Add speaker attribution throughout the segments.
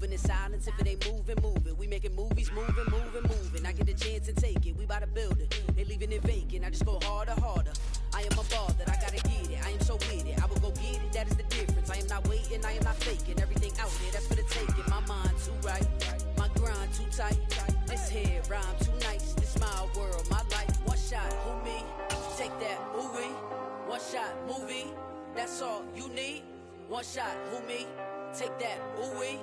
Speaker 1: moving in silence. If it ain't moving, move it. We making movies, moving. I get the chance and take it. We bout to build it. They leaving it vacant. I just go harder. I am a ball that I gotta get it. I am so with it. I will go get it. That is the difference. I am not waiting. I am not faking. Everything out there, that's for the taking. My mind too right. My grind too tight. This hair rhyme too nice. This my world, my life. One shot, who me? Take that, movie. One shot, movie. That's all you need. One shot, who me? Take that, ooh-wee.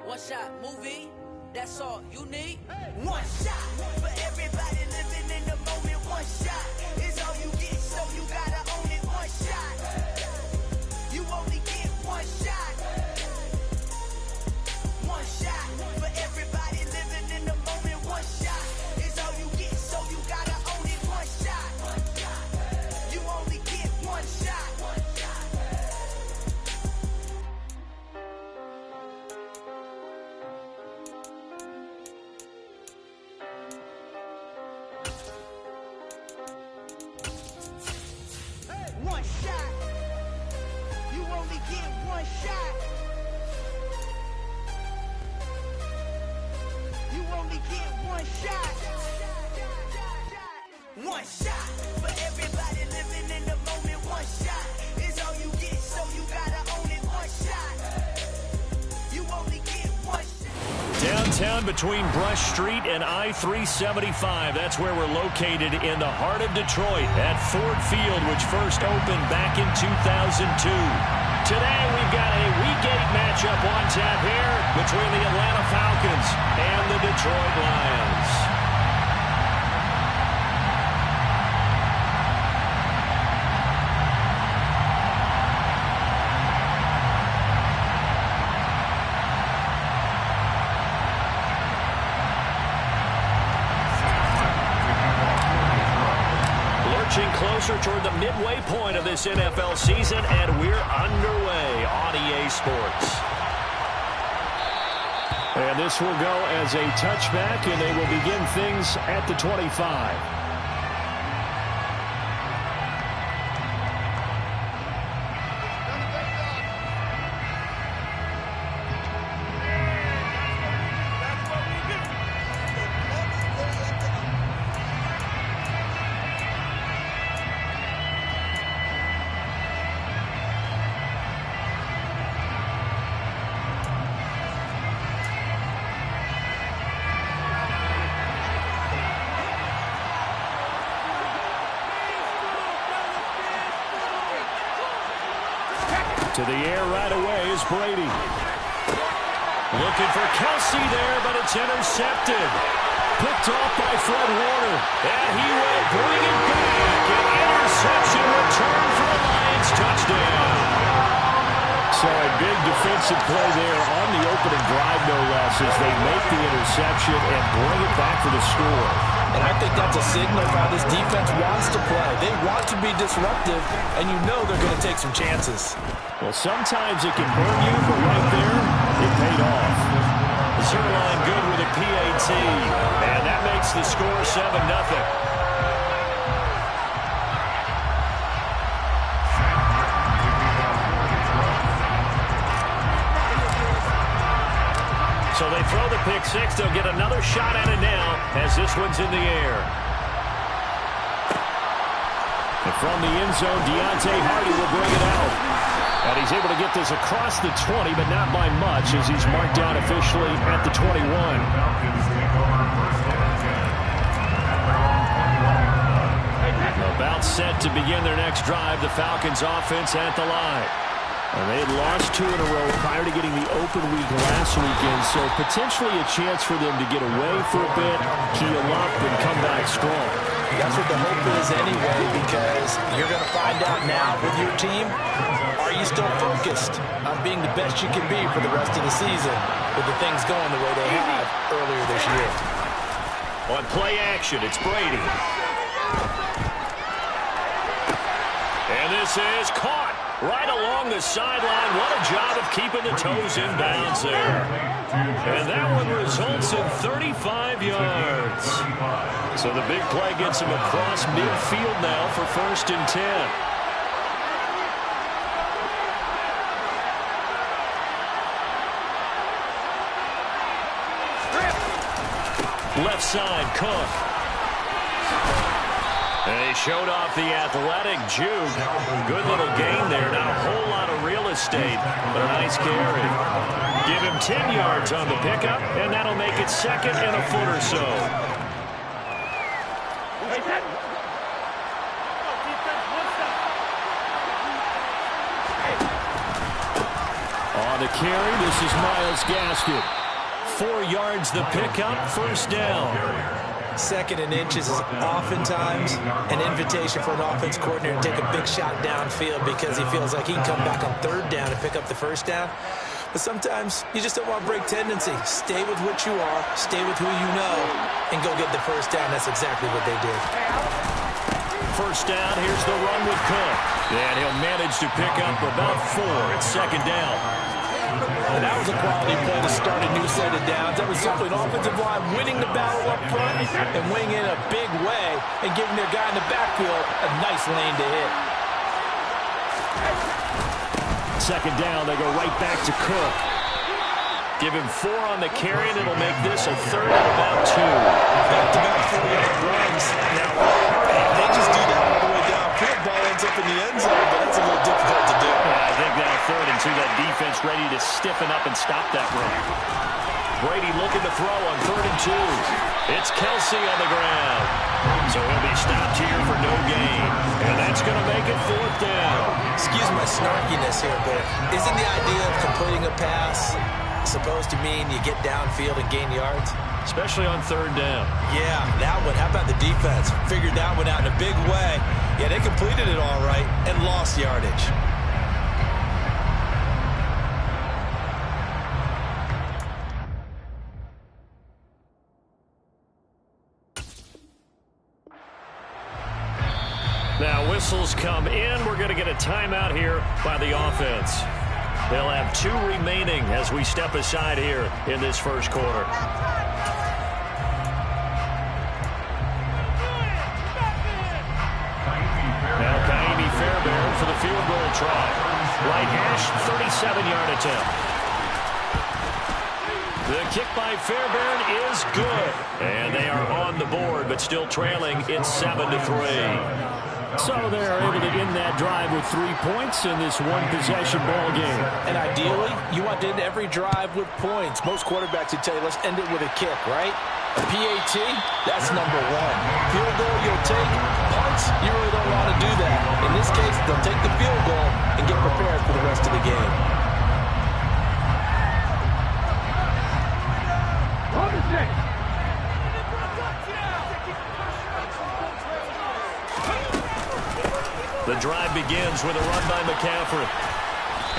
Speaker 1: One shot, movie. That's all you need.
Speaker 2: One shot for everybody living in the moment. One shot is all you get, so you gotta own it. One shot. You only get one shot. One shot for everybody living in the moment. One shot is all you get, so you gotta own it. One shot. You only get one shot. One shot. You only get one shot. You only get one shot. One shot for everybody living in the moment. One shot is all you get, so you gotta own it. One shot. You only get one shot.
Speaker 3: Downtown between Brush Street and I-375. That's where we're located in the heart of Detroit at Ford Field, which first opened back in 2002. Today we've got a Week 8 matchup on tap here between the Atlanta Falcons and the Detroit Lions. Closer toward the midway point of this NFL season, and we're underway on EA Sports. And this will go as a touchback, and they will begin things at the 25. To the air right away is Brady. Looking for Kelsey there, but it's intercepted. Picked off by Fred Warner. And he will bring it back. An interception return for the Lions. Touchdown. So a big defensive play there on the opening drive, no less, as they make the interception and bring it back for the score.
Speaker 4: And I think that's a signal of how this defense wants to play. They want to be disruptive, and you know they're going to take some chances.
Speaker 3: Well, sometimes it can burn you, but right there, it paid off. Zerline good with a PAT, and that makes the score 7-0. So they throw the pick six. They'll get another shot at it now as this one's in the air. And from the end zone, Deontay Hardy will bring it out. And he's able to get this across the 20, but not by much, as he's marked down officially at the 21. About set to begin their next drive, the Falcons offense at the line. And they had lost 2 in a row prior to getting the open week last weekend, so potentially a chance for them to get away for a bit, heal up, and come back strong.
Speaker 4: That's what the hope is anyway, because you're going to find out now with your team, are you still focused on being the best you can be for the rest of the season with the things going the way they have earlier this year?
Speaker 3: On play action, it's Brady. And this is caught right along the sideline. What a job of keeping the toes in bounds there. And that one results in 35 yards. So the big play gets him across midfield now for 1st and 10. Left side, Cook. And he showed off the athletic juke. Good little gain there. Not a whole lot of real estate, but a nice carry. Give him 10 yards on the pickup, and that'll make it second and a foot or so. On the carry, this is Myles Gaskin. 4 yards the pickup, first down.
Speaker 4: Second and inches is oftentimes an invitation for an offense coordinator to take a big shot downfield because he feels like he can come back on third down and pick up the first down. But sometimes you just don't want to break tendency. Stay with what you are, stay with who you know, and go get the first down. That's exactly what they did.
Speaker 3: First down, here's the run with Cook. And he'll manage to pick up about 4. It's second down.
Speaker 4: And that was a quality play to start a new set of downs. That was simply an offensive line winning the battle up front and winning in a big way and giving their guy in the backfield a nice lane to hit.
Speaker 3: Second down, they go right back to Cook. Give him 4 on the carry, and it'll make this a third and about 2.
Speaker 4: Back-to-back 4-yard runs. Now, they just do that all the way down. Football ends up in the end zone, but that's a little difficult to do.
Speaker 3: I think now third and 2, that defense ready to stiffen up and stop that run. Brady looking to throw on 3rd and 2. It's Kelsey on the ground. So he'll be stopped here for no gain. And that's going to make it 4th down.
Speaker 4: Excuse my snarkiness here, but isn't the idea of completing a pass supposed to mean you get downfield and gain yards?
Speaker 3: Especially on 3rd down.
Speaker 4: Yeah, that one. How about the defense? Figured that one out in a big way. Yeah, they completed it all right and lost yardage.
Speaker 3: Now whistles come in. We're going to get a timeout here by the offense. They'll have 2 remaining as we step aside here in this first quarter. Now Kaimi Fairbairn for the field goal try. Right hash, 37-yard attempt. The kick by Fairbairn is good. And they are on the board, but still trailing. It's 7-3. So they're able to end that drive with 3 points in this one-possession ball game.
Speaker 4: And ideally, you want to end every drive with points. Most quarterbacks would tell you, let's end it with a kick, right? A PAT, that's number 1. Field goal, you'll take. Punts, you really don't want to do that. In this case, they'll take the field goal and get prepared for the rest of the game.
Speaker 3: The drive begins with a run by McCaffrey.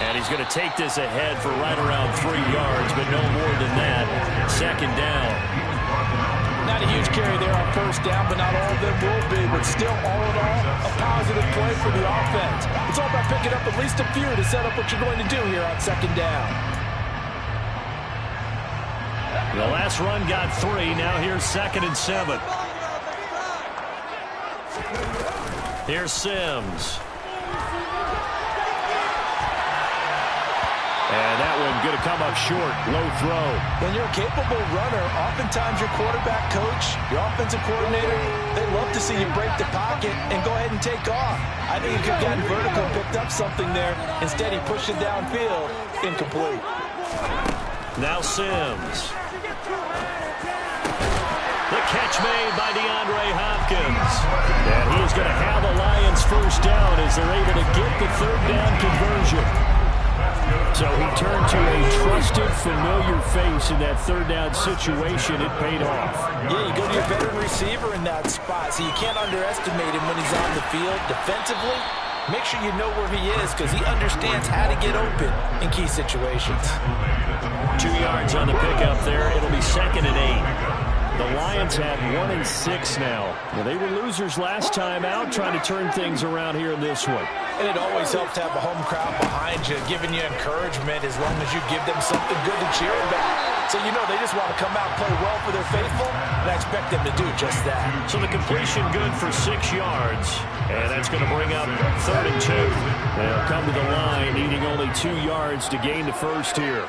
Speaker 3: And he's going to take this ahead for right around 3 yards, but no more than that. Second down.
Speaker 4: Not a huge carry there on first down, but not all of them will be. But still, all in all, a positive play for the offense. It's all about picking up at least a few to set up what you're going to do here on second down.
Speaker 3: The last run got 3. Now here's 2nd and 7. Here's Sims. And that one going to come up short. Low throw.
Speaker 4: When you're a capable runner, oftentimes your quarterback coach, your offensive coordinator, they love to see you break the pocket and go ahead and take off. I think he could have gotten vertical, picked up something there. Instead, he pushed it downfield. Incomplete.
Speaker 3: Now Sims. The catch made by DeAndre Hopkins. And he's going to have the Lions first down as they're able to get the 3rd down conversion. So he turned to a trusted, familiar face in that 3rd down situation. It paid off.
Speaker 4: Yeah, you go to your veteran receiver in that spot, so you can't underestimate him when he's on the field. Defensively, make sure you know where he is because he understands how to get open in key situations.
Speaker 3: 2 yards on the pickup there. It'll be 2nd and 8. The Lions have 1 and 6 now. Well, they were losers last time out, trying to turn things around here in this one.
Speaker 4: And it always helps to have a home crowd behind you, giving you encouragement as long as you give them something good to cheer about. So you know they just want to come out and play well for their faithful, and I expect them to do just that.
Speaker 3: So the completion good for 6 yards, and that's going to bring up 3rd and 2. They'll come to the line, needing only 2 yards to gain the first here.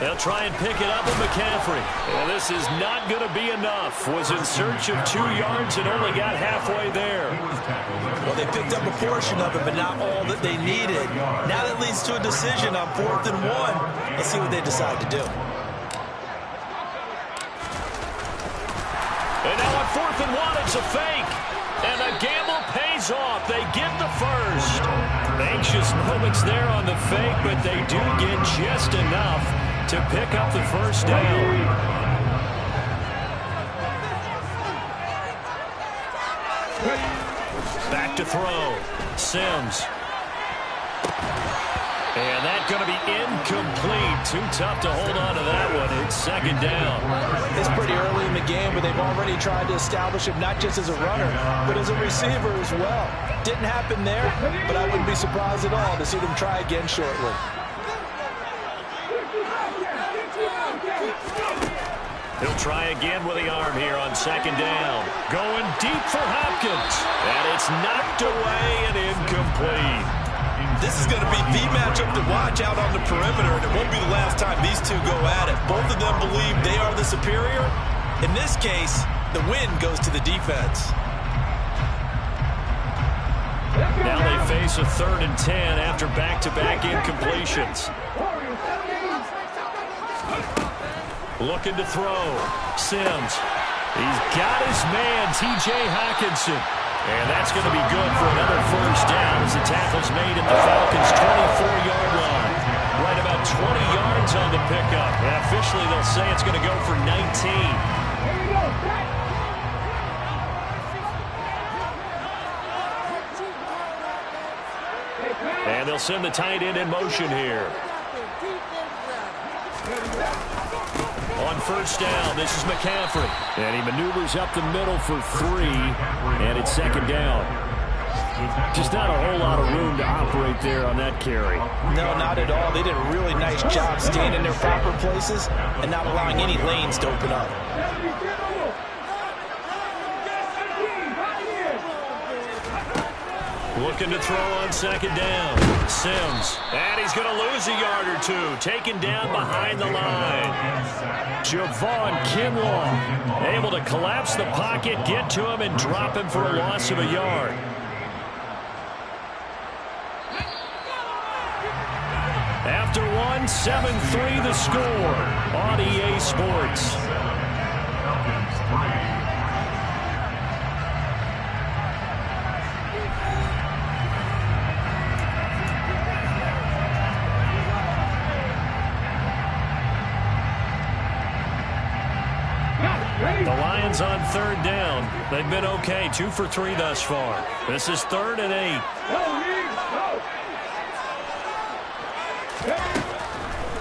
Speaker 3: They'll try and pick it up with McCaffrey. And this is not going to be enough. Was in search of 2 yards and only got halfway there.
Speaker 4: Well, they picked up a portion of it, but not all that they needed. Now that leads to a decision on 4th and 1. Let's see what they decide to do.
Speaker 3: And now on 4th and 1, it's a fake. And the gamble pays off. They get the first. Anxious moments there on the fake, but they do get just enough to pick up the first down. Back to throw. Sims. And that's going to be incomplete. Too tough to hold on to that one. It's 2nd down.
Speaker 4: It's pretty early in the game, but they've already tried to establish him not just as a runner, but as a receiver as well. Didn't happen there, but I wouldn't be surprised at all to see them try again shortly.
Speaker 3: He'll try again with the arm here on 2nd down. Going deep for Hopkins. And it's knocked away and incomplete.
Speaker 4: This is going to be the matchup to watch out on the perimeter, and it won't be the last time these two go at it. Both of them believe they are the superior. In this case, the win goes to the defense.
Speaker 3: Now they face a 3rd and 10 after back-to-back incompletions. Looking to throw. Sims. He's got his man, T.J. Hockenson. And that's going to be good for another first down as the tackle's made at the Falcons' 24-yard line. Right about 20 yards on the pickup. And officially, they'll say it's going to go for 19. And they'll send the tight end in motion here. On first down, this is McCaffrey. And he maneuvers up the middle for 3. And it's 2nd down. Just not a whole lot of room to operate there on that carry.
Speaker 4: No, not at all. They did a really nice job staying in their proper places and not allowing any lanes to open up.
Speaker 3: Looking to throw on 2nd down. Sims. And he's going to lose a yard or 2. Taken down behind the line. Javon Kinlaw able to collapse the pocket, get to him, and drop him for a loss of a yard. After 1, 7-3 the score on EA Sports. The Lions on 3rd down. They've been okay, 2 for 3 thus far. This is 3rd and 8.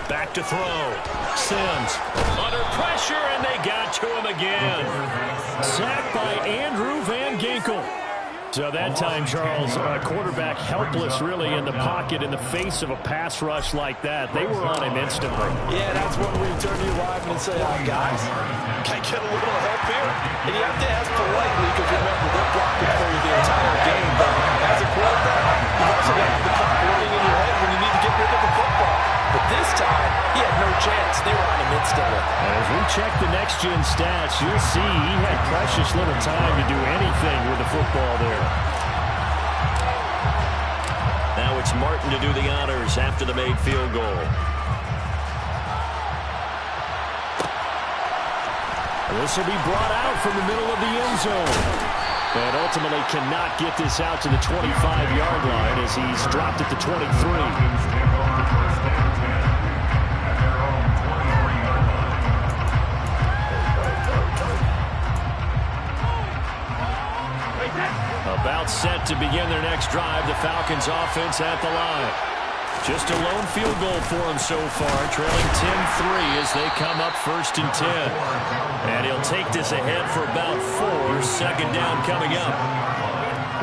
Speaker 3: Back to throw. Sims under pressure, and they got to him again. Sacked by Andrew Van Ginkel. So that time, Charles, quarterback helpless really in the pocket in the face of a pass rush like that. They were on him instantly.
Speaker 4: Yeah, that's when we turn to your lineman and say, guys, can I get a little help here? And you have to ask politely because remember, they're blocking for you the entire game. But as a quarterback, you've also got the clock running in your head when you need to get rid of the football. But this time, he had no chance. They were on him instantly.
Speaker 3: As we check the next-gen stats, you'll see he had precious little time to do anything with the football there. Now it's Martin to do the honors after the made field goal. This will be brought out from the middle of the end zone. And ultimately cannot get this out to the 25-yard line as he's dropped at the 23. About set to begin their next drive, the Falcons offense at the line. Just a lone field goal for him so far, trailing 10-3 as they come up 1st and 10. And he'll take this ahead for about 4. 2nd down coming up.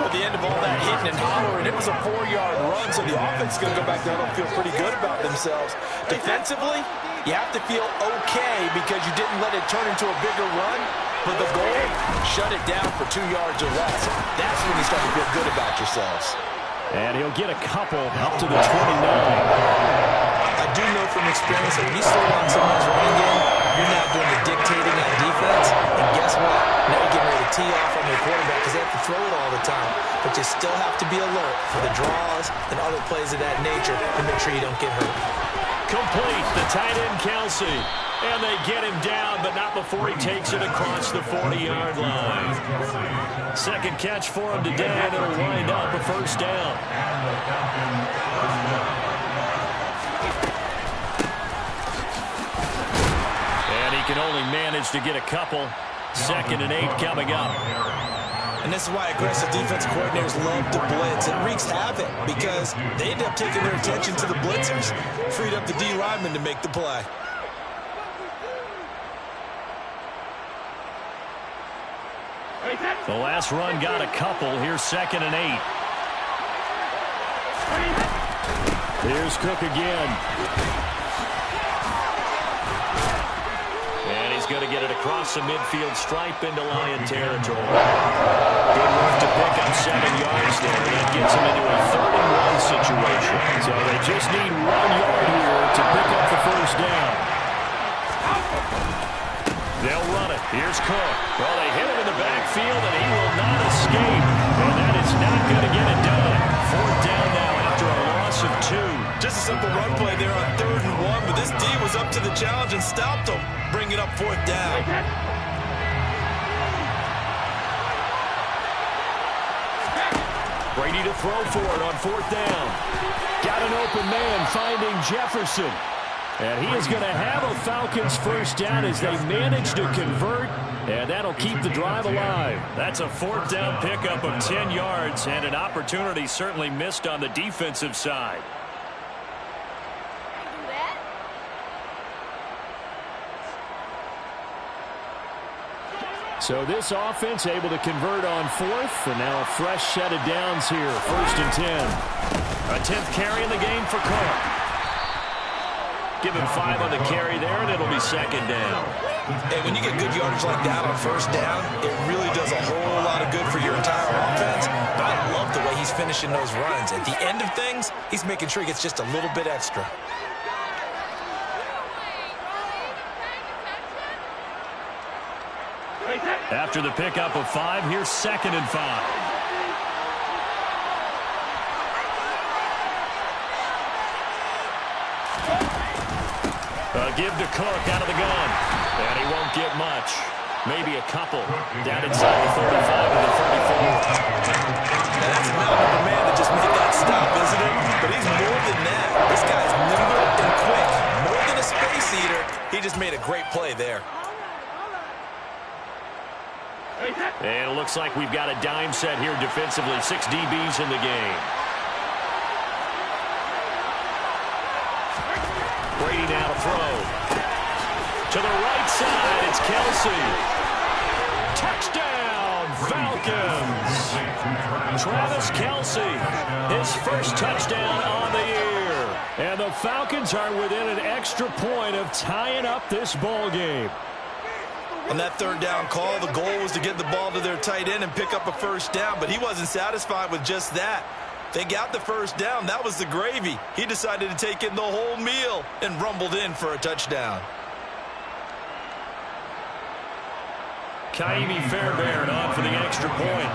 Speaker 4: Well, at the end of all that hitting and hollering, it was a 4-yard run, so the offense is going to go back there and feel pretty good about themselves. Defensively, you have to feel okay because you didn't let it turn into a bigger run. For the goal, shut it down for 2 yards or less. That's when you start to feel good about yourselves.
Speaker 3: And he'll get a couple up to the 29.
Speaker 4: A do know from experience that when you slow down someone's running game, you're now doing the dictating on defense. And guess what? Now you're getting ready to tee off on their quarterback because they have to throw it all the time. But you still have to be alert for the draws and other plays of that nature to make sure you don't get hurt.
Speaker 3: Complete, the tight end Kelsey. And they get him down, but not before he takes it across the 40-yard line. Second catch for him today, and it'll wind up a first down. And he can only manage to get a couple. 2nd and 8 coming up.
Speaker 4: And this is why aggressive defensive coordinators love to blitz. It wreaks havoc because they end up taking their attention to the blitzers, freed up the D lineman to make the play.
Speaker 3: The last run got a couple. Here's 2nd and 8. Here's Cook again. And he's going to get it across the midfield stripe into Lion territory. Good work to pick up 7 yards there. That gets him into a 31 situation. So they just need 1 yard here to pick up the first down. They'll run it. Here's Cook. Well, they hit him in the backfield, and he will not escape. And that is not going to get it done. 4th down now after a loss of 2.
Speaker 4: Just a simple run play there on 3rd and 1, but this D was up to the challenge and stopped him, bringing up 4th down.
Speaker 3: Brady to throw for it on 4th down. Got an open man finding Jefferson. And he is going to have a Falcons first down as they manage to convert, and that'll keep the drive alive. That's a 4th down pickup of 10 yards, and an opportunity certainly missed on the defensive side. So this offense able to convert on 4th, and now a fresh set of downs here. 1st and 10. A 10th carry in the game for Cook. Give him 5 on the carry there, and it'll be 2nd down.
Speaker 4: And when you get good yardage like that on 1st down, it really does a whole lot of good for your entire offense. But I love the way he's finishing those runs. At the end of things, he's making sure he gets just a little bit extra.
Speaker 3: After the pickup of 5, here's 2nd and 5. Give to Cook out of the gun. And he won't get much. Maybe a couple. Down inside the 35 and the 34.
Speaker 4: Now that's a mountain of a man that just made that stop, isn't it? But he's more than that. This guy's nimble and quick. More than a space eater. He just made a great play there.
Speaker 3: And it looks like we've got a dime set here defensively. 6 DBs in the game. Brady now to throw. To the right side, it's Kelsey. Touchdown, Falcons. Travis Kelsey, his first touchdown on the year. And the Falcons are within an extra point of tying up this ball game.
Speaker 4: On that 3rd down call, the goal was to get the ball to their tight end and pick up a first down, but he wasn't satisfied with just that. They got the first down. That was the gravy. He decided to take in the whole meal and rumbled in for a touchdown.
Speaker 3: Kaimi Fairbairn on for the extra point.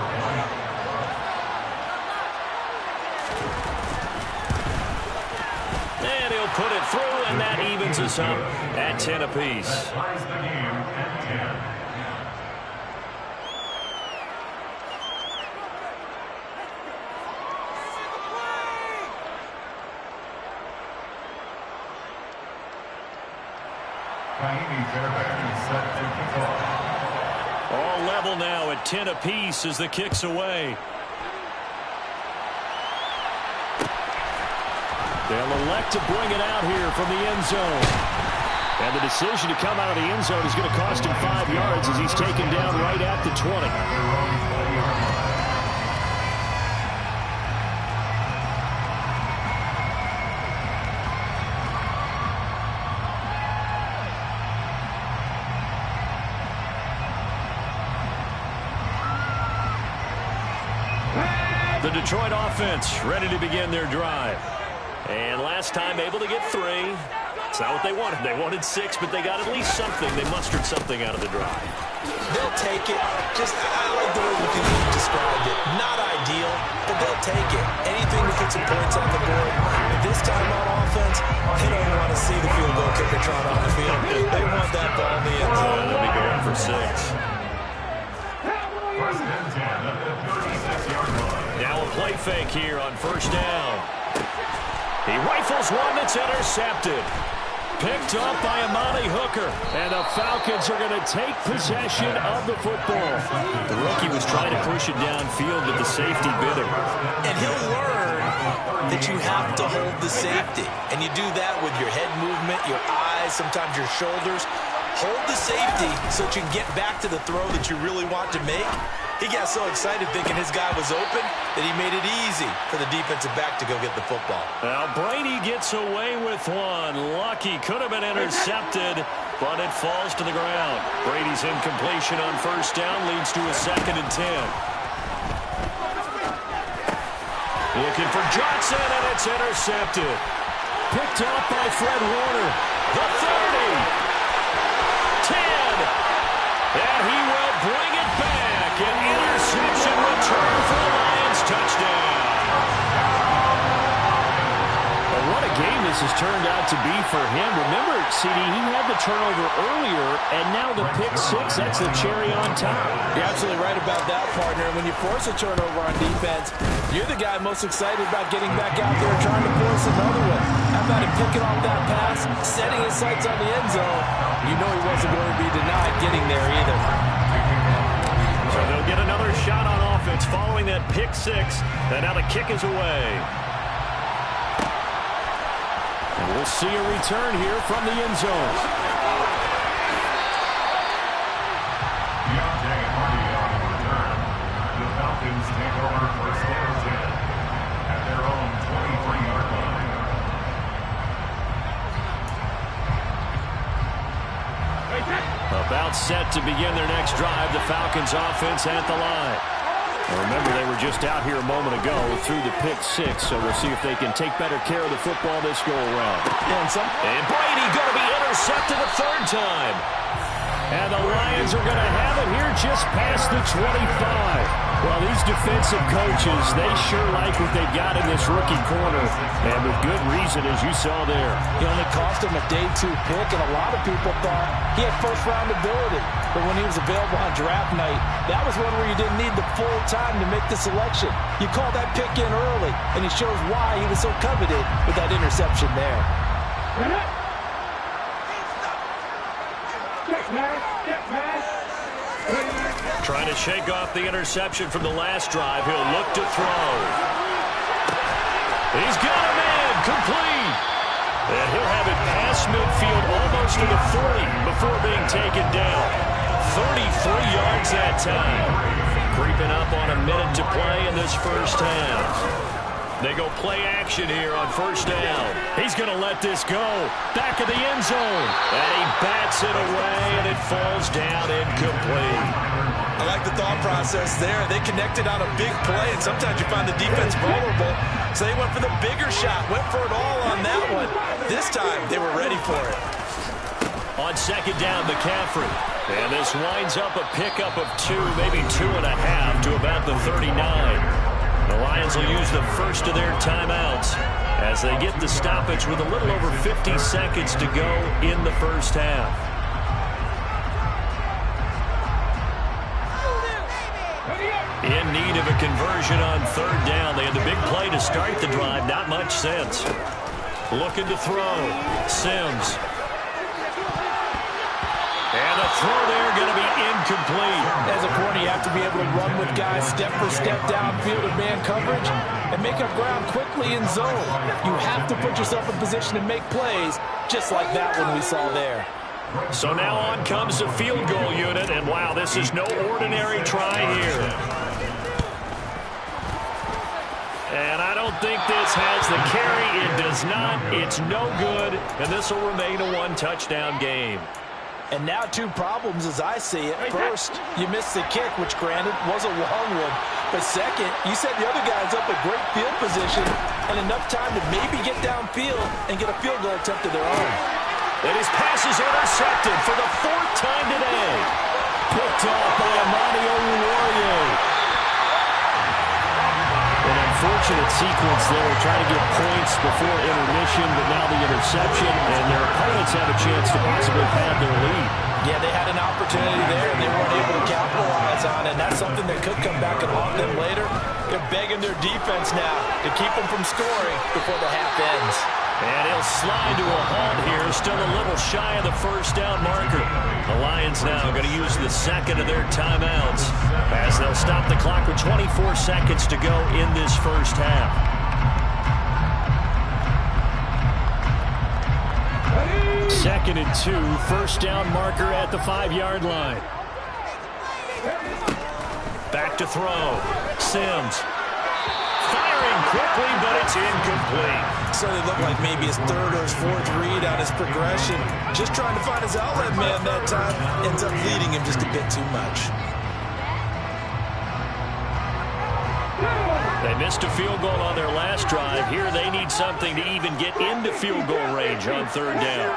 Speaker 3: And he'll put it through, and that evens us up at 10 apiece. All level now at 10 apiece as the kick's away. They'll elect to bring it out here from the end zone. And the decision to come out of the end zone is going to cost him 5 yards as he's taken down right at the 20. The Detroit offense ready to begin their drive. And last time able to get 3. It's not what they wanted. They wanted 6, but they got at least something. They mustered something out of the drive.
Speaker 4: They'll take it. I like the way you described it. Not ideal, but they'll take it. Anything to put some points on the board. But this time on offense, they don't want to see the field goal kicker trot on the field. They want that ball in the end zone.
Speaker 3: They'll be going for 6. Now a play fake here on first down. He rifles one that's intercepted. Picked up by Amani Hooker. And the Falcons are going to take possession of the football. The rookie was trying to push it downfield, but the safety bit him.
Speaker 4: And he'll learn that you have to hold the safety. And you do that with your head movement, your eyes, sometimes your shoulders. Hold the safety so that you can get back to the throw that you really want to make. He got so excited thinking his guy was open that he made it easy for the defensive back to go get the football.
Speaker 3: Now Brady gets away with one. Lucky, could have been intercepted, but it falls to the ground. Brady's incompletion on first down leads to a 2nd and 10. Looking for Johnson, and it's intercepted. Picked up by Fred Warner. The 30. 10. And he will bring it back. An interception return for the Lions. Touchdown. Well, what a game this has turned out to be for him. Remember, CD, he had the turnover earlier, and now the pick-6, that's the cherry on top.
Speaker 4: You're absolutely right about that, partner. When you force a turnover on defense, you're the guy most excited about getting back out there trying to force another one. How about him picking off that pass, setting his sights on the end zone? You know he wasn't going to be denied getting there either.
Speaker 3: So they'll get another shot on offense following that pick-6, and now the kick is away. And we'll see a return here from the end zone.
Speaker 5: The Falcons take over first and 10 at their own 23-yard line.
Speaker 3: About set to begin their next drive, the Falcons offense at the line. And remember, they were just out here a moment ago through the pick-6, so we'll see if they can take better care of the football this go-around. And Brady going to be intercepted a 3rd time. And the Lions are going to have it here just past the 25. Well, these defensive coaches, they sure like what they've got in this rookie corner. And with good reason, as you saw there.
Speaker 4: He only cost him a day 2 pick, and a lot of people thought he had first-round ability. But when he was available on draft night, that was one where you didn't need the full time to make the selection. You called that pick in early, and it shows why he was so coveted with that interception there.
Speaker 3: Trying to shake off the interception from the last drive. He'll look to throw. He's got him in. Complete. And he'll have it past midfield almost to the 40 before being taken down. 33 yards that time. Creeping up on a minute to play in this first half. They go play action here on first down. He's going to let this go. Back of the end zone. And he bats it away, and it falls down incomplete.
Speaker 4: I like the thought process there. They connected on a big play, and sometimes you find the defense vulnerable. So they went for the bigger shot, went for it all on that one. This time, they were ready for it.
Speaker 3: On second down, McCaffrey. And this winds up a pickup of 2, maybe 2.5 to about the 39. The Lions will use the first of their timeouts as they get the stoppage with a little over 50 seconds to go in the first half. In need of a conversion on third down. They had the big play to start the drive. Not much sense. Looking to throw. Sims. And a throw there going to be incomplete.
Speaker 4: As a corner, you have to be able to run with guys step for step downfield in man coverage and make up ground quickly in zone. You have to put yourself in position to make plays, just like that one we saw there.
Speaker 3: So now on comes the field goal unit, and wow, this is no ordinary try here. And I don't think this has the carry. It does not. It's no good, and this will remain a one-touchdown game.
Speaker 4: And now 2 problems as I see it. First, you missed the kick, which granted was a long one. But second, you set the other guys up with great field position and enough time to maybe get downfield and get a field goal attempt of their own.
Speaker 3: And his pass is intercepted for the 4th time today. Picked off by Amani Oruwariye. An unfortunate sequence there, trying to get points before intermission, but now the interception, and their opponents have a chance to possibly pad their lead.
Speaker 4: Yeah, they had an opportunity there, and they weren't able to capitalize on it, and that's something that could come back and haunt them later. They're begging their defense now to keep them from scoring before the half ends.
Speaker 3: And he'll slide to a halt here, still a little shy of the first down marker. The Lions now going to use the second of their timeouts as they'll stop the clock with 24 seconds to go in this first half. Second and 2, first down marker at the 5-yard line. Back to throw. Sims. Firing quickly, but it's incomplete.
Speaker 4: So it looked like maybe his 3rd or his 4th read on his progression. Just trying to find his outlet man that time. Ends up leading him just a bit too much.
Speaker 3: They missed a field goal on their last drive. Here they need something to even get into field goal range on 3rd down.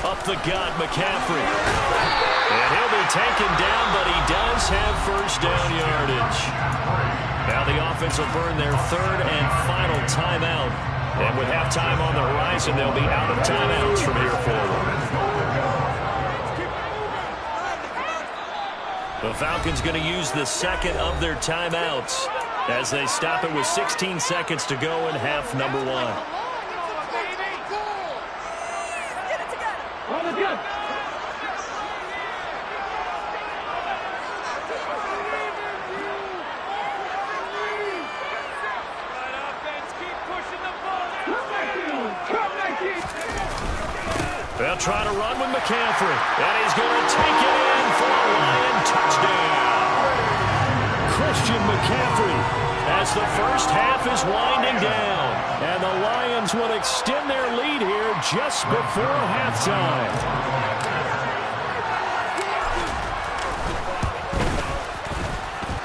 Speaker 3: Up the gut, McCaffrey. And he'll be taken down, but he does have first down yardage. Now the offense will burn their 3rd and final timeout. And with halftime on the horizon, they'll be out of timeouts from here forward. The Falcons going to use the second of their timeouts as they stop it with 16 seconds to go in half number 1. They'll try to run with McCaffrey, and he's going to take it in for a Lion touchdown. Christian McCaffrey as the first half is winding down, and the Lions will extend their lead here just before halftime.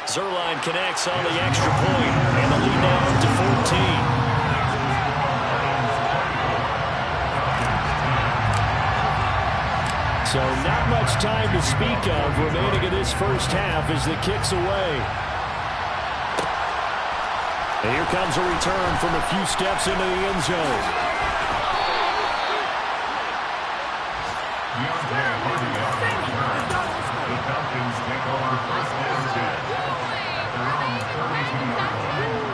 Speaker 3: Zerline connects on the extra point, and the lead now up to 14. So not much time to speak of remaining in this first half as the kick's away. And here comes a return from a few steps into the end zone.
Speaker 5: The Falcons take over first and 10 at their own 32-yard line.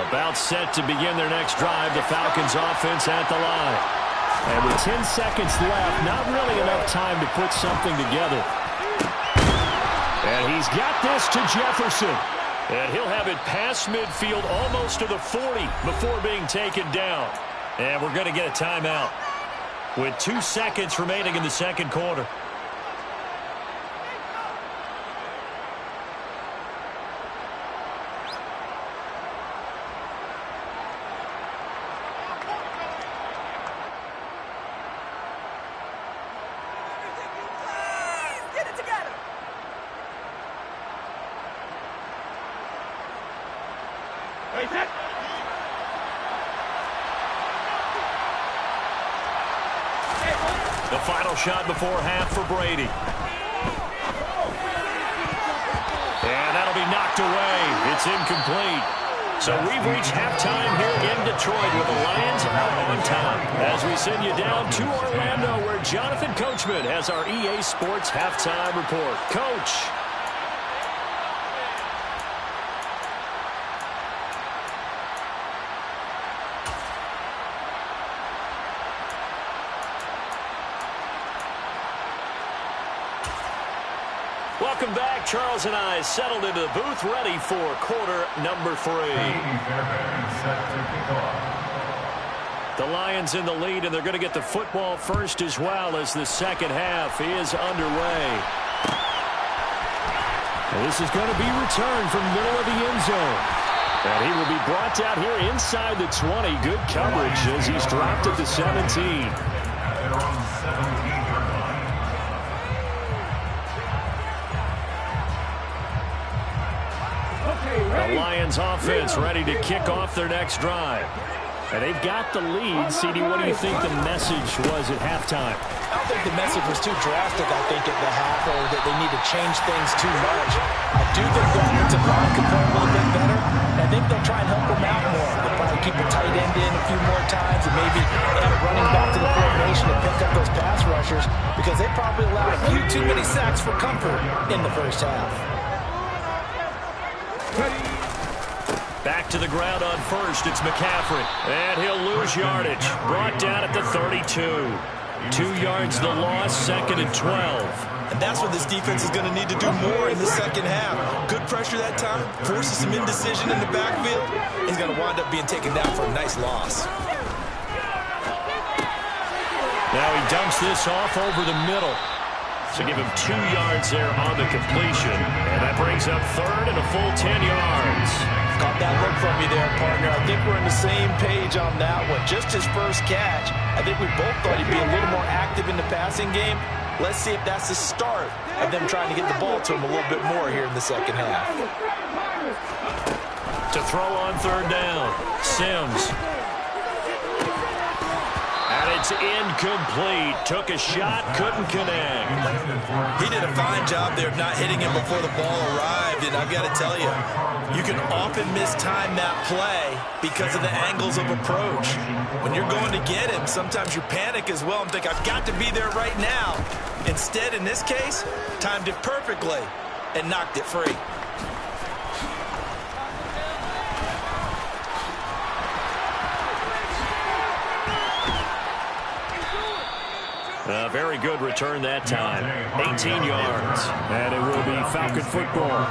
Speaker 3: About set to begin their next drive, the Falcons offense at the line. And with 10 seconds left, not really enough time to put something together. And he's got this to Jefferson. And he'll have it past midfield almost to the 40 before being taken down. And we're going to get a timeout with 2 seconds remaining in the second quarter. The final shot before half for Brady. And that'll be knocked away. It's incomplete. So we've reached halftime here in Detroit with the Lions out on top. As we send you down to Orlando where Jonathan Coachman has our EA Sports halftime report. Coach. Welcome back. Charles and I settled into the booth, ready for quarter number 3.
Speaker 5: Fairbairn set to kick off.
Speaker 3: The Lions in the lead, and they're going to get the football first as well as the second half is underway. And this is going to be returned from the middle of the end zone. And he will be brought down here inside the 20. Good coverage as he's dropped at the 17. The Lions offense ready to kick off their next drive. And they've got the lead. CD, what do you think the message was at halftime?
Speaker 4: I don't think the message was too drastic, I think, at the half, or that they need to change things too much. I do think the offensive line could play a little bit better. I think they'll try and help them out more. They'll probably keep a tight end in a few more times and maybe add a running back to the formation to pick up those pass rushers, because they probably allowed a few too many sacks for comfort in the first half.
Speaker 3: Back to the ground on first. It's McCaffrey. And he'll lose yardage. Brought down at the 32. 2 yards the loss, 2nd and 12.
Speaker 6: And that's what this defense is going to need to do more in the second half. Good pressure that time, forces some indecision in the backfield. He's going to wind up being taken down for a nice loss.
Speaker 3: Now he dumps this off over the middle. So give him 2 yards there on the completion. And that brings up 3rd and a full 10 yards.
Speaker 4: Got that look from you there, partner. I think we're on the same page on that one. Just his first catch. I think we both thought he'd be a little more active in the passing game. Let's see if that's the start of them trying to get the ball to him a little bit more here in the second half.
Speaker 3: To throw on 3rd down, Sims. And it's incomplete. Took a shot, couldn't connect.
Speaker 6: He did a fine job there of not hitting him before the ball arrived, and I've got to tell you, you can often mistime that play because of the angles of approach. When you're going to get him, sometimes you panic as well and think, I've got to be there right now. Instead, in this case, timed it perfectly and knocked it free.
Speaker 3: A very good return that time. 18 yards. And it will be Falcon football.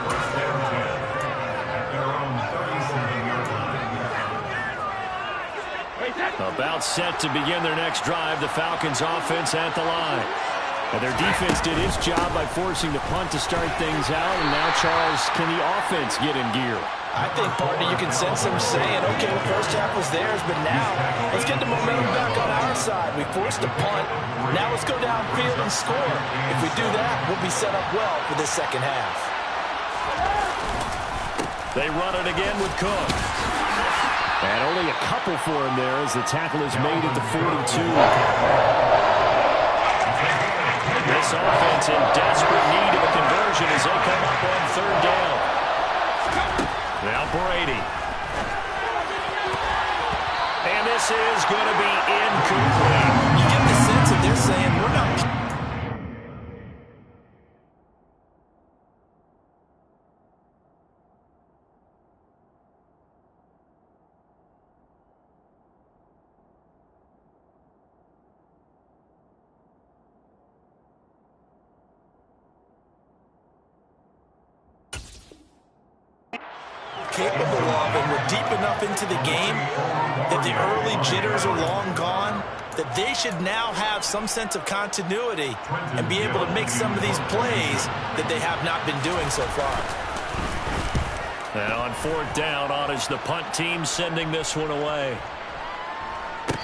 Speaker 3: About set to begin their next drive. The Falcons offense at the line. And their defense did its job by forcing the punt to start things out. And now, Charles, can the offense get in gear?
Speaker 4: I think, partner, you can sense them saying, okay, the first half was theirs, but now let's get the momentum back on our side. We forced a punt. Now let's go downfield and score. If we do that, we'll be set up well for this second half.
Speaker 3: They run it again with Cook. And only a couple for him there as the tackle is made at the 42. This offense in desperate need of a conversion as they come up on 3rd down. Now Brady. And this is going to be incomplete.
Speaker 6: You get the sense that they're saying, we're not... capable of, and we're deep enough into the game that the early jitters are long gone, that they should now have some sense of continuity and be able to make some of these plays that they have not been doing so far.
Speaker 3: And on 4th down, on is the punt team sending this one away.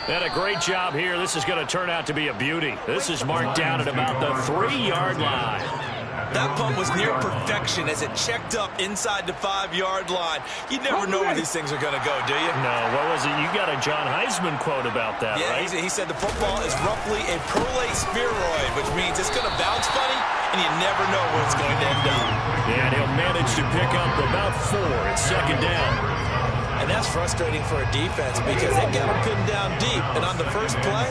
Speaker 3: And a great job here. This is going to turn out to be a beauty. This is marked down at about the 3-yard line.
Speaker 6: That punt was near perfection as it checked up inside the 5-yard line. You never know where these things are going to go, do you?
Speaker 3: No, what was it? You got a John Heisman quote about that,
Speaker 6: yeah,
Speaker 3: right?
Speaker 6: He said the football is roughly a prolate spheroid, which means it's going to bounce funny, and you never know where it's going to end up.
Speaker 3: Yeah, and he'll manage to pick up about 4 at 2nd down.
Speaker 6: And that's frustrating for a defense because they got them pinned down deep. And on the first play,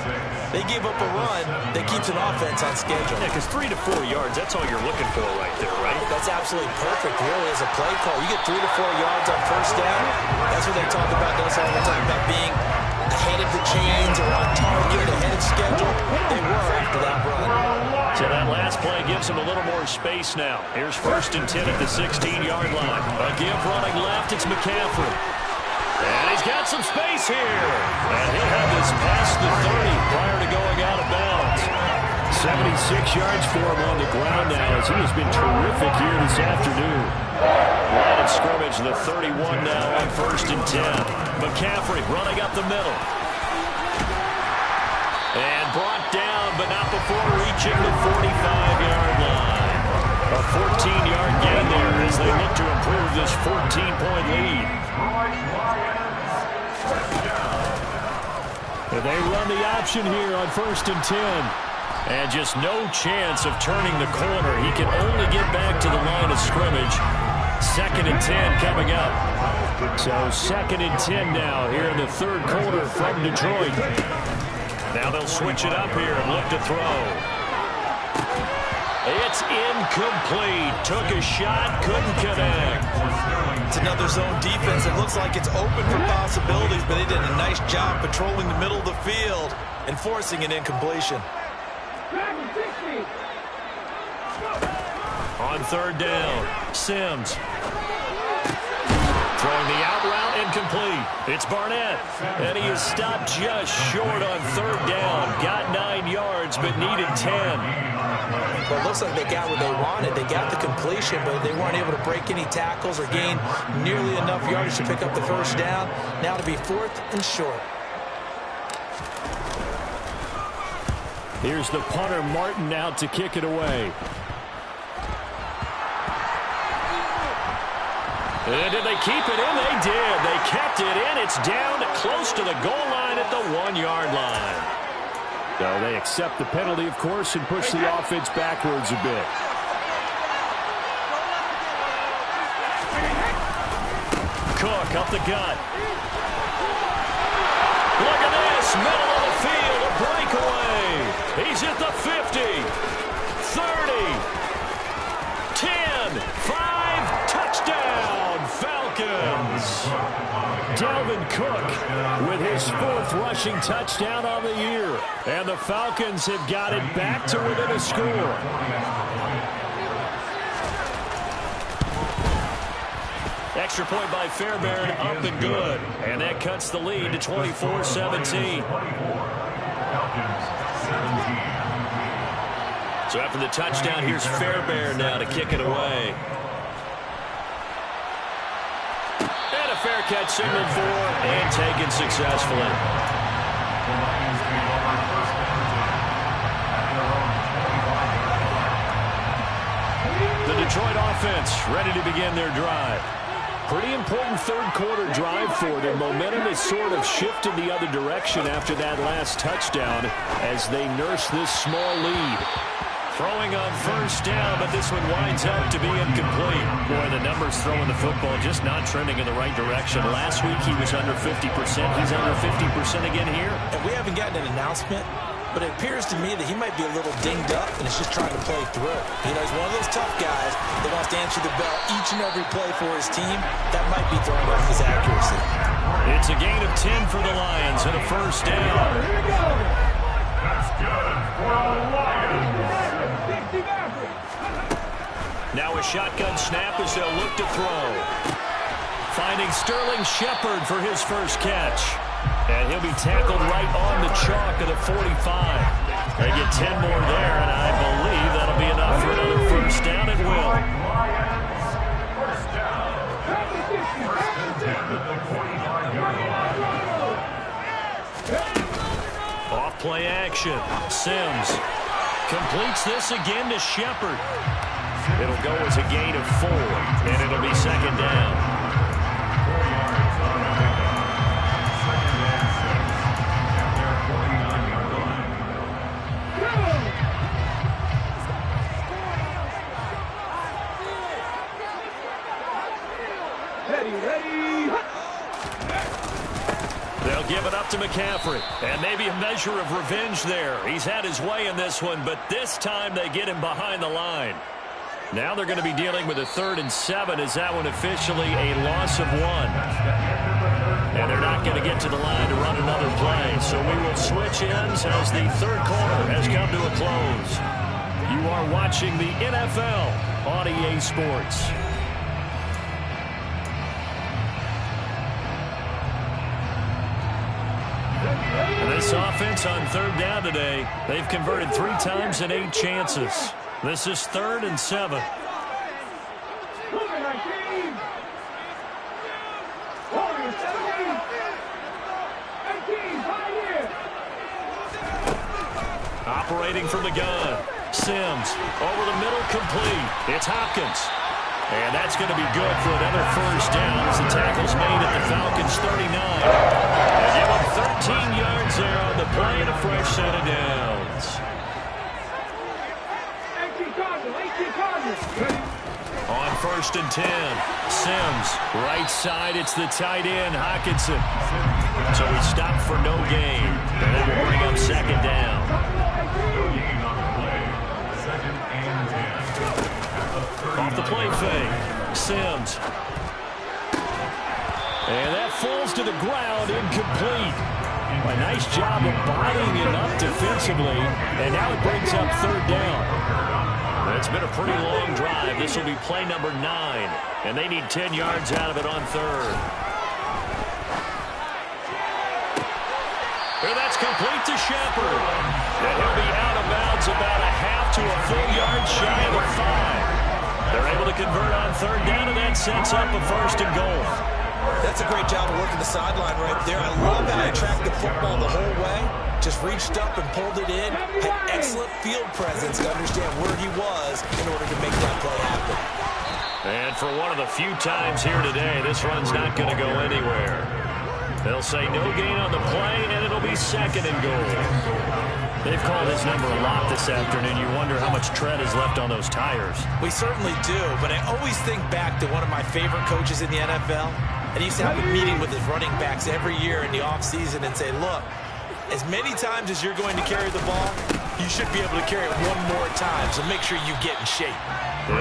Speaker 6: they gave up a run that keeps an offense on schedule.
Speaker 3: Yeah, because 3 to 4 yards, that's all you're looking for right there, right?
Speaker 6: That's absolutely perfect, really, as a play call. You get 3 to 4 yards on first down. That's what they talk about. That's all they talk about being ahead of the chains or on target, ahead of schedule. They were after that run.
Speaker 3: So that last play gives him a little more space now. Here's 1st and 10 at the 16-yard line. A give running left, it's McCaffrey. And he's got some space here. And he'll have the gets past the 30 prior to going out of bounds. 76 yards for him on the ground now as he has been terrific here this afternoon. Line of scrimmage, the 31 now on 1st and 10. McCaffrey running up the middle. And brought down, but not before reaching the 45-yard line. A 14-yard gain there as they look to improve this 14-point lead. And they run the option here on 1st and 10. And just no chance of turning the corner. He can only get back to the line of scrimmage. 2nd and 10 coming up. So 2nd and 10 now here in the 3rd quarter from Detroit. Now they'll switch it up here and look to throw. It's incomplete. Took a shot, couldn't connect.
Speaker 6: It's another zone defense. It looks like it's open for possibilities, but they did a nice job patrolling the middle of the field and forcing an incompletion.
Speaker 3: On 3rd down, Sims. Throwing the out route, incomplete. It's Barnett, and he is stopped just short on 3rd down. Got 9 yards, but needed 10.
Speaker 4: Well, it looks like they got what they wanted. They got the completion, but they weren't able to break any tackles or gain nearly enough yardage to pick up the 1st down. Now to be 4th and short.
Speaker 3: Here's the punter, Martin, out to kick it away. And did they keep it in? They did. They kept it in. It's down close to the goal line at the 1-yard line. So they accept the penalty, of course, and push the offense backwards a bit. Cook up the gut. Look at this. Middle of the field. A breakaway. He's at the 50. 30. 10. 5. Touchdown. Falcons. Dalvin Cook with his 4th rushing touchdown on the year. And the Falcons have got it back to within a score. Extra point by Fairbairn, up and good. And that cuts the lead to 24-17. So after the touchdown, here's Fairbairn now to kick it away. And a fair catch signaled for and taken successfully. The Detroit offense ready to begin their drive. Pretty important 3rd quarter drive for them. Momentum has sort of shifted the other direction after that last touchdown as they nurse this small lead. Throwing on 1st down, but this one winds up to be incomplete. Boy, the numbers throwing the football just not trending in the right direction. Last week he was under 50%. He's under 50% again here.
Speaker 4: And we haven't gotten an announcement, but it appears to me that he might be a little dinged up and is just trying to play through. You know, he's one of those tough guys that wants to answer the bell each and every play for his team. That might be throwing off his accuracy.
Speaker 3: It's a gain of 10 for the Lions and a 1st down.
Speaker 5: That's good for the Lions.
Speaker 3: Now a shotgun snap as they'll look to throw. Finding Sterling Shepard for his 1st catch. And he'll be tackled right on the chalk of the 45. They get 10 more there, and I believe that'll be enough for another 1st down. It will.
Speaker 5: First down. 1st and 10 at the 45-yard line.
Speaker 3: Off play action. Sims completes this again to Shepard. It'll go as a gain of 4, and it'll be 2nd down.
Speaker 5: 4 yards on the pickup. 2nd and 6 at their 49-yard line.
Speaker 3: They'll give it up to McCaffrey, and maybe a measure of revenge there. He's had his way in this one, but this time they get him behind the line. Now they're going to be dealing with a 3rd and 7 as that one officially a loss of 1. And they're not going to get to the line to run another play. So we will switch ends as the 3rd quarter has come to a close. You are watching the NFL on EA Sports. This This offense on third down today, they've converted 3 times in 8 chances. This is 3rd and 7. Operating from the gun. Sims over the middle, complete. It's Hopkins. And that's going to be good for another first down as the tackle's made at the Falcons' 39. They give them 13 yards there on the play and a fresh set of downs. On 1st and 10, Sims, right side, it's the tight end, Hockenson. So he stopped for no gain, and that will bring up 2nd down.
Speaker 5: No gain on the play. 2nd and 10.
Speaker 3: Off the play fake, Sims. And that falls to the ground, incomplete. A nice job of bodying it up defensively, and now it brings up 3rd down. It's been a pretty long drive. This will be play number 9, and they need 10 yards out of it on 3rd. And that's complete to Shepard. And he'll be out of bounds about a half to a full yard shy of the 5. They're able to convert on 3rd down, and that sets up a 1st and goal.
Speaker 6: That's a great job of working the sideline right there. I love how he tracked the football the whole way. Just reached up and pulled it in. Had excellent field presence to understand where he was in order to make that play happen.
Speaker 3: And for one of the few times here today, this run's not going to go anywhere. They'll say no gain on the play, and it'll be 2nd and goal. They've called his number a lot this afternoon. You wonder how much tread is left on those tires.
Speaker 6: We certainly do, but I always think back to one of my favorite coaches in the NFL. And he used to have a meeting with his running backs every year in the offseason and say, look, as many times as you're going to carry the ball, you should be able to carry it one more time, so make sure you get in shape.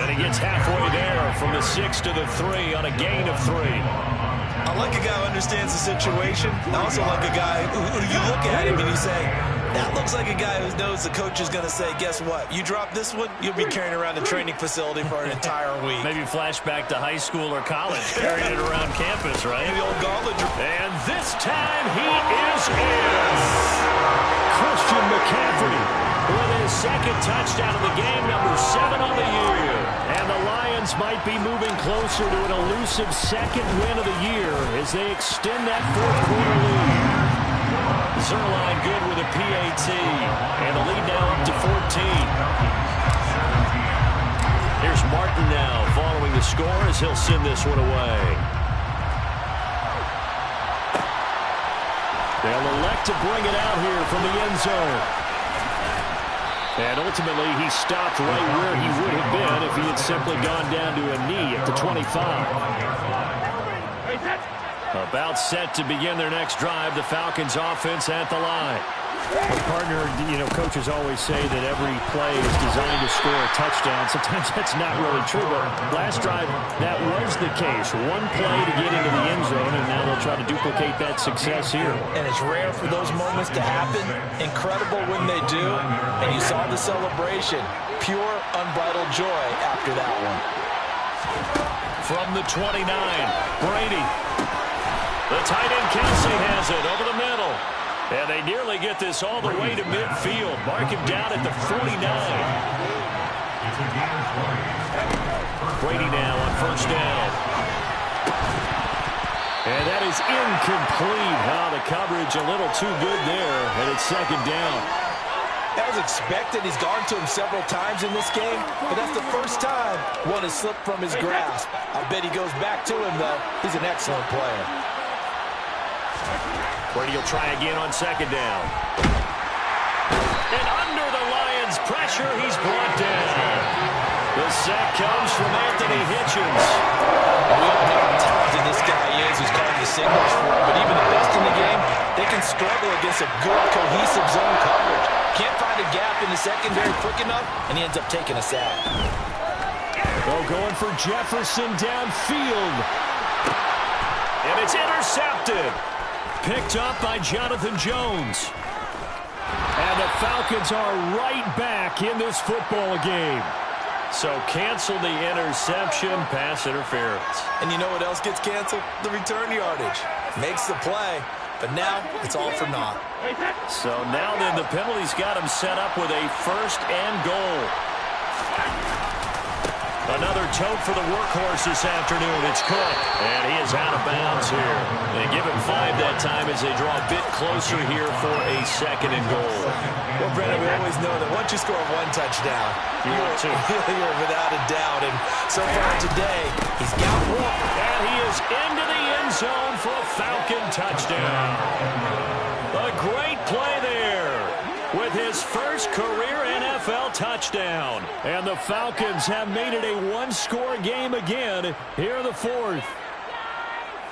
Speaker 3: And he gets halfway there from the 6 to the 3 on a gain of 3.
Speaker 6: I like a guy who understands the situation. I also like a guy who you look at him and you say, that looks like a guy who knows the coach is going to say, guess what? You drop this one, you'll be carrying around the training facility for an entire week.
Speaker 3: Maybe flashback to high school or college, carrying it around campus, right?
Speaker 6: Maybe old gauntlet.
Speaker 3: And this time he is in. Christian McCaffrey with his 2nd touchdown of the game, number 7 on the year. And the Lions might be moving closer to an elusive 2nd win of the year as they extend that 4th quarter lead. Zerline good with a PAT, and the lead now up to 14. Here's Martin now following the score as he'll send this one away. They'll elect to bring it out here from the end zone. And ultimately, he stopped right where he would have been if he had simply gone down to a knee at the 25. About set to begin their next drive, the Falcons offense at the line. Well, partner, coaches always say that every play is designed to score a touchdown. Sometimes that's not really true, but last drive, that was the case. One play to get into the end zone, and now they'll try to duplicate that success here.
Speaker 6: And it's rare for those moments to happen. Incredible when they do. And you saw the celebration. Pure, unbridled joy after that one.
Speaker 3: From the 29, Brady. The tight end Kelsey has it over the middle. And they nearly get this all the way to midfield. Mark him down at the 49. Brady now on 1st down. And that is incomplete. The coverage a little too good there. And it's 2nd down.
Speaker 6: As expected, he's gone to him several times in this game, but that's the first time one has slipped from his grasp. I bet he goes back to him, though. He's an excellent player.
Speaker 3: Brady will try again on 2nd down. And under the Lions' pressure, he's brought down. The sack comes from Anthony Hitchens.
Speaker 6: We all know how talented this guy is who's calling the signals for him, but even the best in the game, they can struggle against a good, cohesive zone coverage. Can't find a gap in the secondary quick enough, and he ends up taking a sack.
Speaker 3: Going for Jefferson downfield. And it's intercepted. Picked up by Jonathan Jones. And the Falcons are right back in this football game. So cancel the interception, pass interference.
Speaker 6: And you know what else gets canceled? The return yardage. Makes the play, but now it's all for naught.
Speaker 3: So now then the penalty's got him set up with a 1st and goal. Another tote for the workhorse this afternoon. It's Cook, and he is out of bounds here. They give him 5 that time as they draw a bit closer here for a 2nd and goal.
Speaker 6: Well, Brandon, we always know that once you score 1 touchdown, you're without a doubt. And so far today, he's got 1.
Speaker 3: And he is into the end zone for a Falcon touchdown. A great play there with his first career NFL touchdown. And the Falcons have made it a 1-score game again here in the 4th.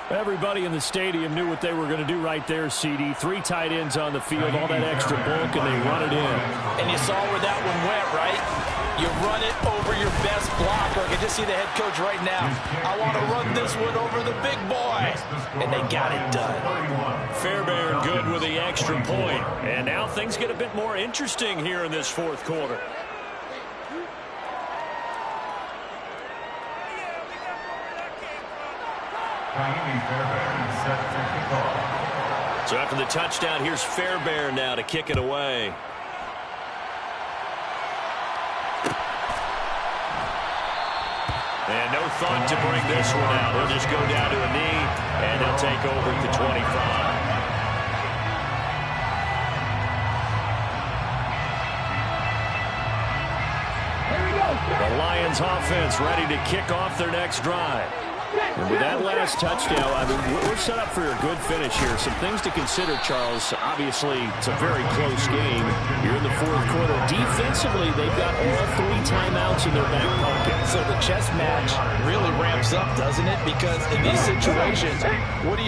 Speaker 3: Everybody in the stadium knew what they were going to do right there, CD. 3 tight ends on the field, all that extra bulk, and they run it in.
Speaker 4: And you saw where that one went, right? You run it over your best blocker. I can just see the head coach right now. I want to run this one over the big boy. And they got it done.
Speaker 3: Fairbairn good with the extra point. And now things get a bit more interesting here in this 4th quarter. So after the touchdown, here's Fairbairn now to kick it away. And no thought to bring this one out. He'll just go down to a knee, and he'll take over at the 25. The Lions offense ready to kick off their next drive. And with that last touchdown, I mean, we're set up for a good finish here. Some things to consider, Charles. Obviously, it's a very close game. You're in the 4th quarter. Defensively, they've got all 3 timeouts in their back pocket.
Speaker 4: So the chess match really ramps up, doesn't it? Because in these situations, what do?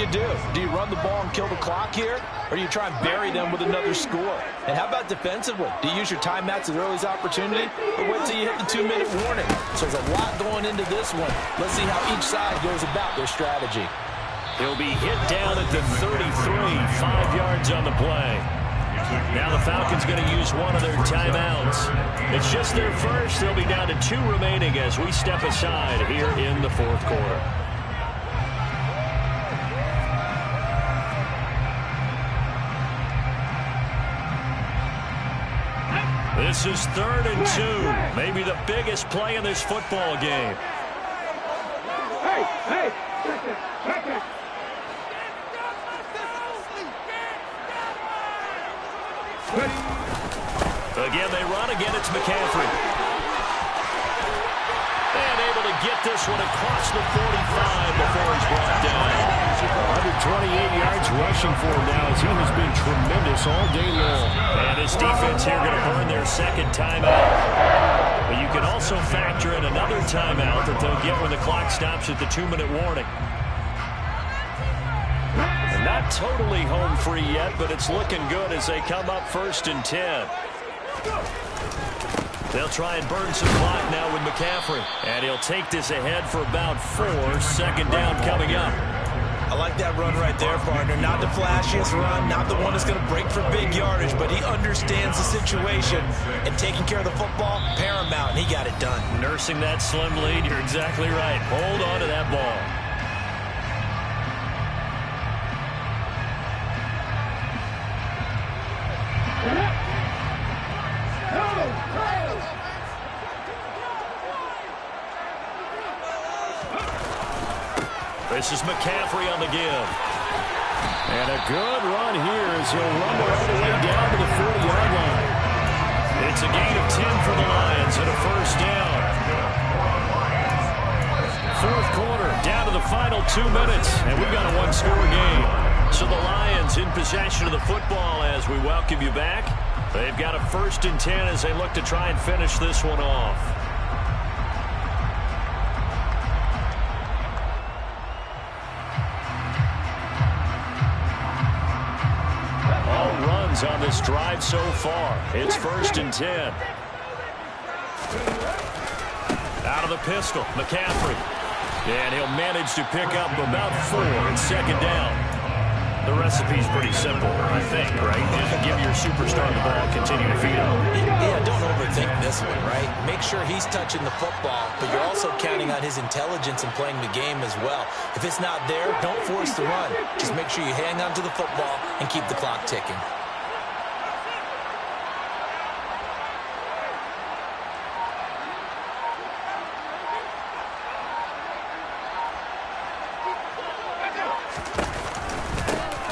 Speaker 4: Do you run the ball and kill the clock here? Or do you try and bury them with another score? And how about defensively? Do you use your timeouts as early as opportunity? Or wait till you hit the 2-minute warning? So there's a lot going into this one. Let's see how each side goes about their strategy.
Speaker 3: He'll be hit down at the 33, 5 yards on the play. Now the Falcons going to use one of their timeouts. It's just their first. They'll be down to 2 remaining as we step aside here in the 4th quarter. This is 3rd and 2. Maybe the biggest play in this football game. Again, they run. Again, it's McCaffrey. And able to get this one across the 45 before he's brought down. 128 yards rushing for him now as he has been tremendous all day long. And this defense here going to burn their 2nd timeout. But you can also factor in another timeout that they'll get when the clock stops at the 2-minute warning. And not totally home free yet, but it's looking good as they come up 1st and 10. They'll try and burn some clock now with McCaffrey. And he'll take this ahead for about 4. 2nd down coming up.
Speaker 6: I like that run right there, partner. Not the flashiest run, not the one that's going to break for big yardage, but he understands the situation, and taking care of the football, paramount, and he got it done.
Speaker 3: Nursing that slim lead, you're exactly right. Hold on to that ball. This is McCaffrey on the give. And a good run here as he'll run all the way down to the 40-yard line. It's a gain of 10 for the Lions and a 1st down. 4th quarter, down to the final 2 minutes, and we've got a 1-score game. So the Lions in possession of the football as we welcome you back. They've got a 1st and 10 as they look to try and finish this one off. On this drive so far. It's 1st and 10. Out of the pistol, McCaffrey. And he'll manage to pick up about 4 and 2nd down. The recipe's pretty simple, I think, right? Just give your superstar the ball continue to feed on.
Speaker 4: Yeah, don't overthink this one, right? Make sure he's touching the football, but you're also counting on his intelligence in playing the game as well. If it's not there, don't force the run. Just make sure you hang on to the football and keep the clock ticking.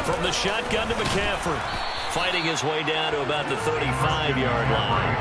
Speaker 3: From the shotgun to McCaffrey. Fighting his way down to about the 35-yard line.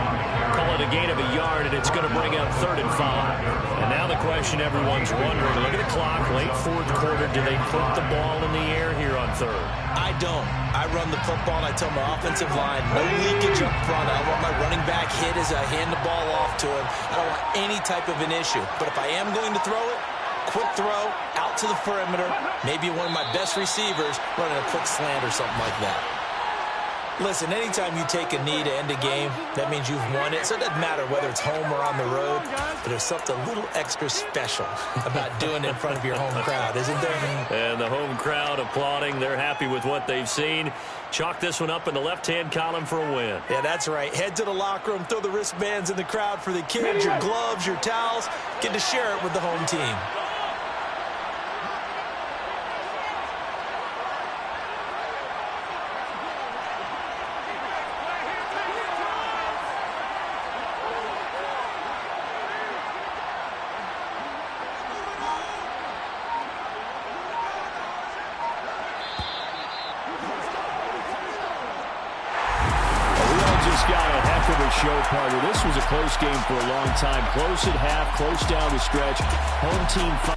Speaker 3: Call it a gain of a yard, and it's going to bring up 3rd and 5. And now the question everyone's wondering, look at the clock, late 4th quarter, do they put the ball in the air here on 3rd?
Speaker 4: I don't. I run the football, and I tell my offensive line, no leakage up front. I don't want my running back hit as I hand the ball off to him. I don't want any type of an issue. But if I am going to throw it, quick throw, out to the perimeter, maybe one of my best receivers running a quick slant or something like that. Listen, anytime you take a knee to end a game, that means you've won it. So it doesn't matter whether it's home or on the road, but there's something a little extra special about doing it in front of your home crowd, isn't there?
Speaker 3: And the home crowd applauding. They're happy with what they've seen. Chalk this one up in the left-hand column for a win.
Speaker 4: Yeah, that's right. Head to the locker room, throw the wristbands in the crowd for the kids, your gloves, your towels. Get to share it with the home team.
Speaker 3: Got a heck of a show, partner. This was a close game for a long time. Close at half, close down the stretch. Home team